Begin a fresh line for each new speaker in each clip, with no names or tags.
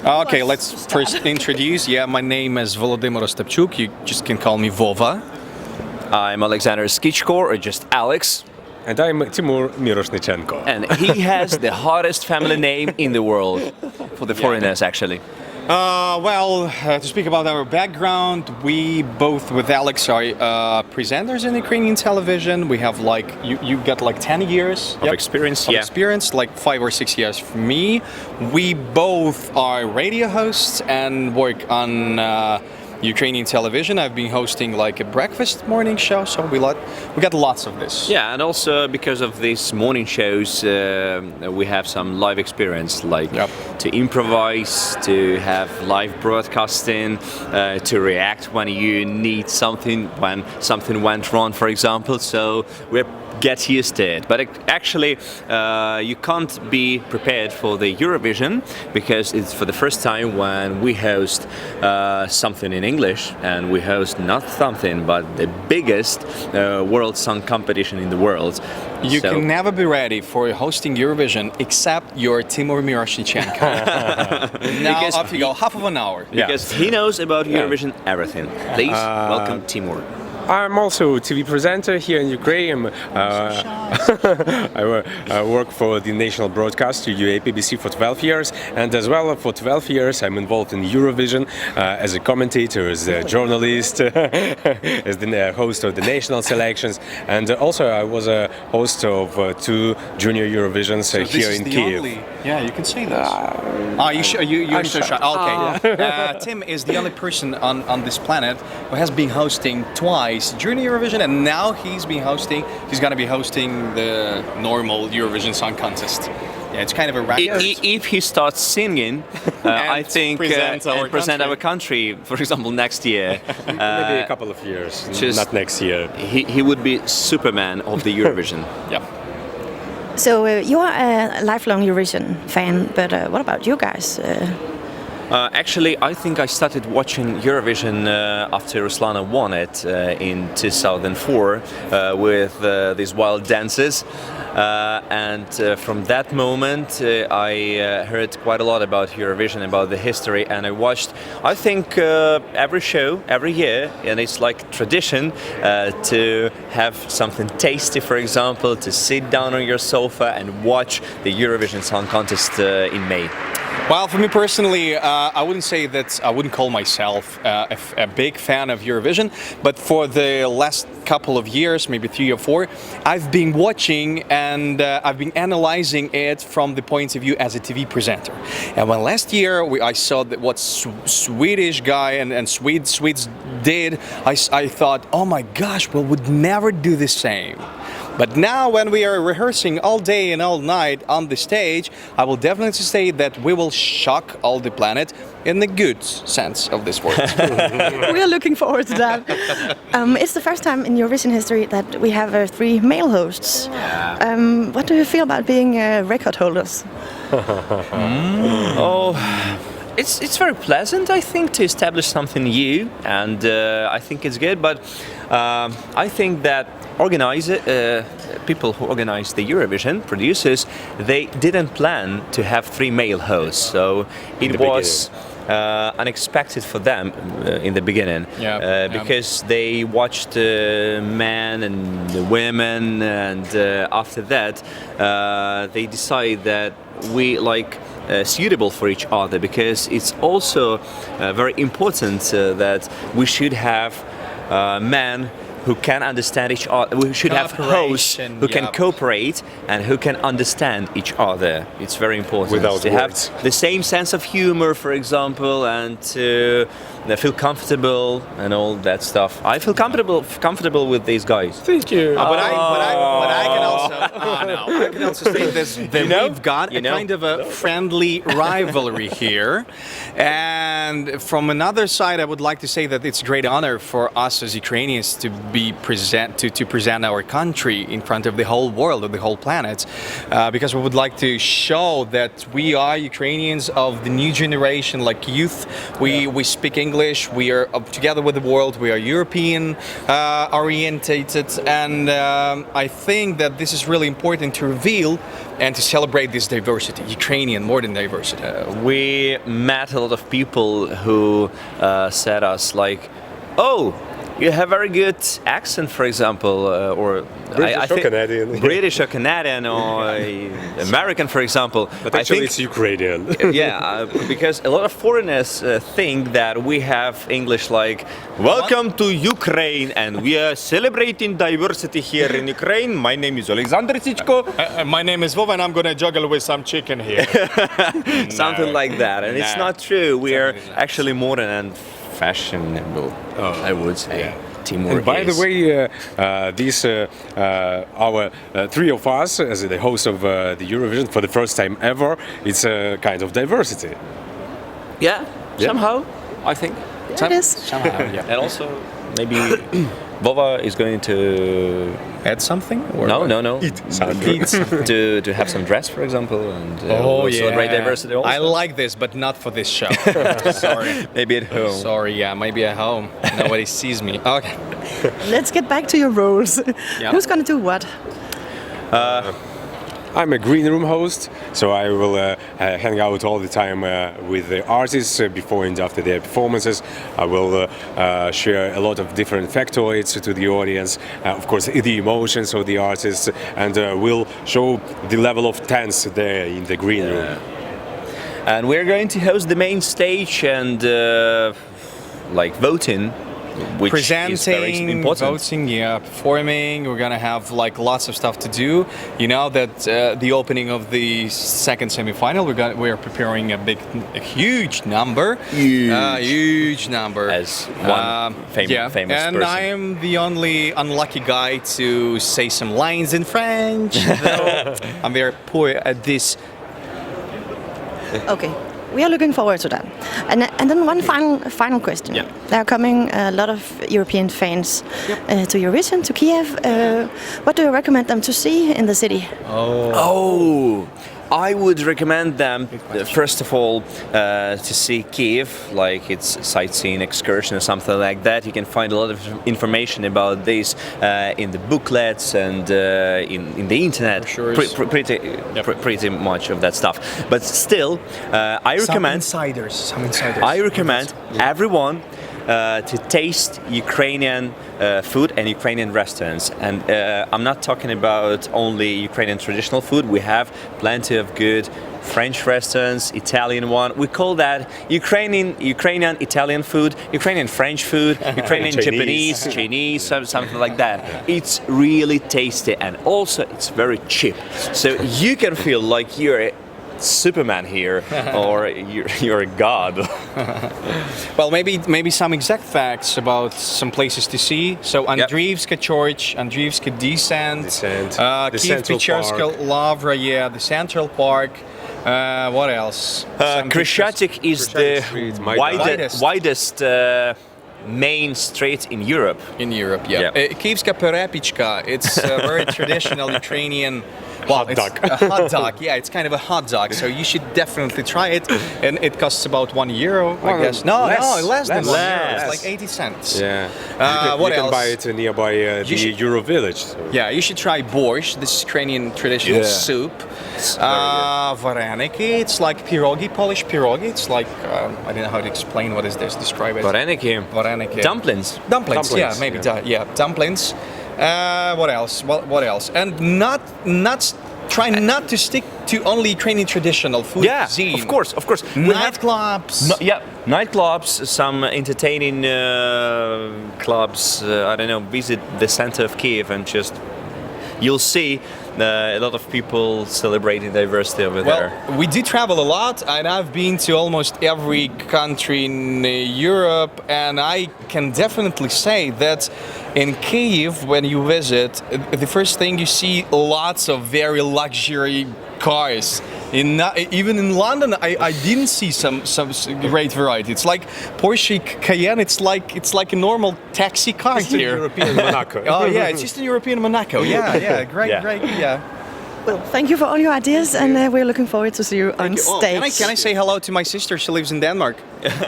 Okay, let's first introduce. Yeah, my name is Volodymyr Ostapchuk. You just can call me Vova.
I'm Alexander Skichko, or just Alex.
And I'm Timur Miroshnichenko.
And he has the hottest family name in the world, for the foreigners actually.
To speak about our background, we both with Alex are presenters in Ukrainian television. We have you got 10 years
Of experience,
of experience, like 5 or 6 years for me. We both are radio hosts and work on Ukrainian television. I've been hosting a breakfast morning show, so we got lots of this.
Yeah, and also because of these morning shows, we have some live experience, to improvise, to have live broadcasting, to react when you need something, when something went wrong, for example. So we're get used to it. But actually, you can't be prepared for the Eurovision because it's for the first time when we host something in English, and we host not something but the biggest world song competition in the world.
You can never be ready for hosting Eurovision except your Timur Miroshnichenko. Now
Because
off you go, half of an hour.
Because he knows about Eurovision everything. Please welcome Timur.
I'm also a TV presenter here in Ukraine. I work for the national broadcast UA BBC for 12 years, and as well for 12 years I'm involved in Eurovision as a commentator, as a journalist, as the host of the national selections, and also I was a host of 2 junior Eurovisions here in Kyiv.
Yeah, you can say this. You're so shy. Okay. Tim is the only person on this planet who has been hosting twice Junior Eurovision, and now he's going to be hosting the normal Eurovision Song Contest. Yeah, it's kind of a record.
If he starts singing, I think present our country, for example, next year.
Maybe a couple of years, not next year.
He would be Superman of the Eurovision.
Yeah.
So you are a lifelong Eurovision fan, but what about you guys?
Actually, I think I started watching Eurovision after Ruslana won it in 2004 with these wild dances. And from that moment, I heard quite a lot about Eurovision, about the history, and I watched, I think, every show, every year, and it's like tradition to have something tasty, for example, to sit down on your sofa and watch the Eurovision Song Contest in May.
Well, for me personally, I wouldn't call myself a big fan of Eurovision, but for the last couple of years, maybe 3 or 4, I've been watching and I've been analyzing it from the point of view as a TV presenter. And when last year I saw that what Swedish guy and Swedes did, I thought, oh my gosh, we would never do the same. But now when we are rehearsing all day and all night on the stage, I will definitely say that we will shock all the planet in the good sense of this word.
We are looking forward to that. It's the first time in Eurovision history that we have 3 male hosts. What do you feel about being record holders?
It's very pleasant, I think, to establish something new, and I think it's good. But I think that people who organize the Eurovision, producers, they didn't plan to have 3 male hosts, so it was unexpected for them in the beginning, because they watched men and the women, and after that they decide that we suitable for each other, because it's also very important that we should have men who can understand each other. We should have hosts who can cooperate and who can understand each other. It's very important
Without
to
words.
have the same sense of humor, for example, and to feel comfortable and all that stuff. I feel comfortable with these guys.
Thank you.
But I can also say this, that we've got a kind of a friendly rivalry here. And from another side, I would like to say that it's a great honor for us as Ukrainians to be to present our country in front of the whole world, of the whole planet, because we would like to show that we are Ukrainians of the new generation, like youth. We speak English. We are together with the world. We are European orientated, and I think that this is really important to reveal and to celebrate this diversity, Ukrainian modern diversity.
We met a lot of people who said us like, "Oh, you have very good accent, for example, or
British or
think
Canadian.
British or Canadian or American, for example."
But actually, it's Ukrainian.
Yeah, because a lot of foreigners think that we have English like "Welcome to Ukraine" and we are celebrating diversity here in Ukraine. My name is Alexander Sichko.
My name is Vova, and I'm gonna juggle with some chicken here.
Something like that, and it's
No.
not true. We are
Something like that.
actually modern and fashionable. I would say. Teamwork.
And by the way, these our three of us, as the host of the Eurovision for the first time ever, it's a kind of diversity.
yeah, somehow, I think.
There it is.
Somehow, yeah.
And also, maybe Vova is going to
Add something? Or
no
Eat.
to have some dress, for example, and we'll celebrate diversity also.
I like this, but not for this show. Sorry.
Maybe at home.
Sorry, yeah, maybe at home. Nobody sees me. Okay.
Let's get back to your roles. Who's gonna do what?
I'm a green room host, so I will hang out all the time with the artists before and after their performances. I will share a lot of different factoids to the audience, of course, the emotions of the artists, and we'll show the level of tense there in the green room.
And we're going to host the main stage and like voting, which is very
Presenting,
important.
voting, yeah, performing. We're gonna have like lots of stuff to do. You know that the opening of the second semifinal, we are preparing a huge number, huge number.
As one famous
and
person.
I am the only unlucky guy to say some lines in French. Though I'm very poor at this.
Okay. We are looking forward to that. And then one final question.
Yeah.
There are coming a lot of European fans to Eurovision, to Kyiv. What do you recommend them to see in the city?
Oh, I would recommend them, first of all, to see Kyiv, like its sightseeing excursion or something like that. You can find a lot of information about this in the booklets and in the internet. Pretty much of that stuff. But still, I recommend.
Some insiders.
I recommend everyone to taste Ukrainian food and Ukrainian restaurants. And I'm not talking about only Ukrainian traditional food. We have plenty of good French restaurants, Italian one. We call that Ukrainian Italian food, Ukrainian French food, Ukrainian Japanese, Chinese, something like that. It's really tasty and also it's very cheap. So you can feel like you're Superman here, or you're a god.
Well, maybe some exact facts about some places to see. So Andriivska Church, Andriivska Descent, Kyiv-Pечерska Lavra, the Central Park. What else?
Kreshchatyk is the
Maidan.
widest main street in Europe.
In Europe, yeah. Kyivska Perepichka, it's a very traditional Ukrainian hot dog. Yeah, it's kind of a hot dog. So you should definitely try it. And it costs about €1, I guess. No, less than €1. It's like 80 cents.
Yeah.
What
you can
else?
buy it nearby the Euro Village. So.
Yeah, you should try borscht, this Ukrainian traditional soup. Vareniki, it's like pierogi, Polish pierogi. It's like, I don't know how to explain what is this, describe it.
Vareniki.
Dumplings.
Dumplings,
Yeah, maybe. Dumplings. What else? What else? And try not to stick to only Ukrainian traditional food cuisine.
Of course.
Nightclubs.
Nightclubs, some entertaining clubs. I don't know. Visit the center of Kyiv and just you'll see a lot of people celebrating diversity over there.
Well, we do travel a lot, and I've been to almost every country in Europe, and I can definitely say that in Kyiv, when you visit, the first thing you see lots of very luxury cars. Even in London, I didn't see some great variety. It's like Porsche Cayenne. It's like a normal taxi car here.
European Monaco.
Oh yeah, it's just in European Monaco. Yeah, great,
Yeah.
great, yeah.
Well, thank you for all your ideas, and we're looking forward to see you on
Oh,
stage.
can I say hello to my sister? She lives in Denmark.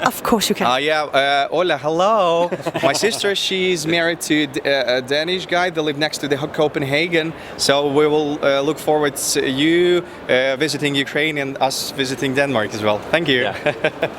Of course you can.
Yeah, Ola, hello. My sister, she's married to a Danish guy. They live next to the Copenhagen. So we will look forward to you visiting Ukraine and us visiting Denmark as well. Thank you.
Yeah.